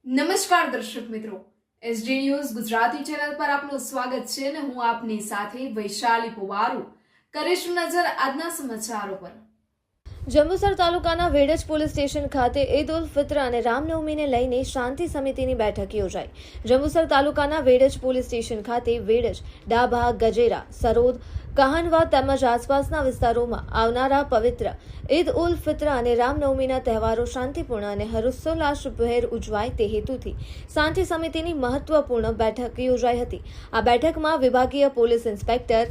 નમસ્કાર દર્શક મિત્રો, એસડી ન્યૂઝ ગુજરાતી ચેનલ પર આપનું સ્વાગત છે અને હું આપની સાથે વૈશાલી પુવારુ કરીશું નજર આજના સમાચારો પર। જંબુસર તાલુકાના વેડજ પોલીસ સ્ટેશન ખાતે ઈદ ઉલ ફિત્ર અને રામનવમીને લઈને શાંતિ સમિતિની બેઠક યોજાઈ। જંબુસર તાલુકાના વેડજ પોલીસ સ્ટેશન ખાતે વેડજ, ડાભા, ગજેરા, સરોદ, કહાનવા તેમજ આસપાસના વિસ્તારોમાં આવનારા પવિત્ર ઈદ ઉલ ફિત્ર અને રામનવમીના તહેવારો શાંતિપૂર્ણ અને હર્ષોલ્લાસભેર ઉજવાય તે હેતુથી શાંતિ સમિતિની મહત્વપૂર્ણ બેઠક યોજાઈ હતી। આ બેઠકમાં વિભાગીય પોલીસ ઇન્સ્પેક્ટર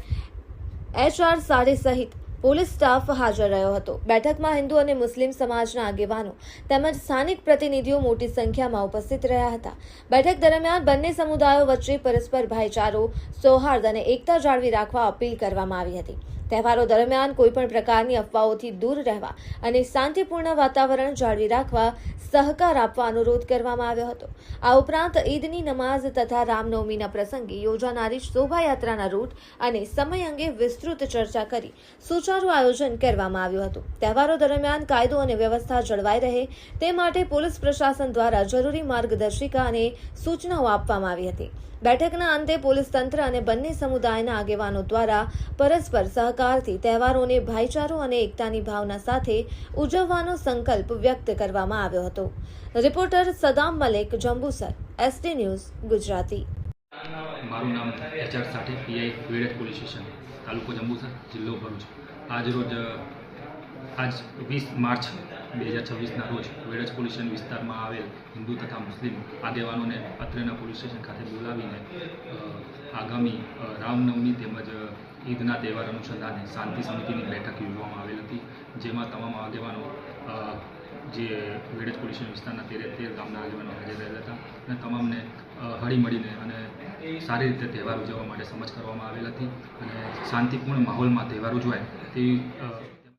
HR સાડે સહિત પોલીસ સ્ટાફ હાજર રહ્યો હતો। બેઠકમાં હિન્દુ અને મુસ્લિમ સમાજના આગેવાનો તેમજ સ્થાનિક પ્રતિનિધિઓ મોટી સંખ્યામાં ઉપસ્થિત રહ્યા હતા। બેઠક દરમિયાન બંને સમુદાયો વચ્ચે પરસ્પર ભાઈચારો, સૌહાર્દ અને એકતા જાળવી રાખવા અપીલ કરવામાં આવી હતી। તહેવારો દરમિયાન કોઈપણ પ્રકારની અફવાઓથી દૂર રહેવા અને શાંતિપૂર્ણ વાતાવરણ જાળવી રાખવા સહકાર આપવા અનુરોધ કરવામાં આવ્યો હતો। આ ઉપરાંત ઈદની નમાઝ તથા રામનવમીના પ્રસંગે યોજાનારી શોભાયાત્રાના રૂટ અને સમય અંગે વિસ્તૃત ચર્ચા કરી સુચારુ આયોજન કરવામાં આવ્યું હતું। તહેવારો દરમિયાન કાયદો અને વ્યવસ્થા જળવાઈ રહે તે માટે પોલીસ પ્રશાસન દ્વારા જરૂરી માર્ગદર્શિકા અને સૂચનાઓ આપવામાં આવી હતી। બેઠકના અંતે પોલીસ તંત્ર અને બંને સમુદાયના આગેવાનો દ્વારા પરસ્પર સહકારથી તહેવારોને ભાઈચારો અને એકતાની ભાવના સાથે ઉજવવાનો સંકલ્પ વ્યક્ત કરવામાં આવ્યો હતો। Reporter Saddam Malik, Jambusar, SD news Gujarati. મારું નામ HR Sathe, PI Vedach police station, તાલુકો જંબુસર, જિલ્લો ભરૂચ। આજ 20 માર્ચ 2026ના રોજ વેડજ પોલીસ સ્ટેશન વિસ્તારમાં આવેલ હિન્દુ તથા મુસ્લિમ આગેવાનોને અત્રેના પોલીસ સ્ટેશન ખાતે બોલાવીને આગામી રામનવમી તેમજ ઈદના તહેવાર અનુસંધાને શાંતિ સમિતિની બેઠક યોજવામાં આવેલ હતી, જેમાં તમામ આગેવાનો જે વેડજ પોલીસ સ્ટેશન વિસ્તારના 13 ગામના આગેવાનો હાજર રહેલા હતા અને તમામને હળી મળીને અને સારી રીતે તહેવાર ઉજવવા માટે સમજ કરવામાં આવેલ હતી અને શાંતિપૂર્ણ માહોલમાં તહેવાર ઉજવાય તેવી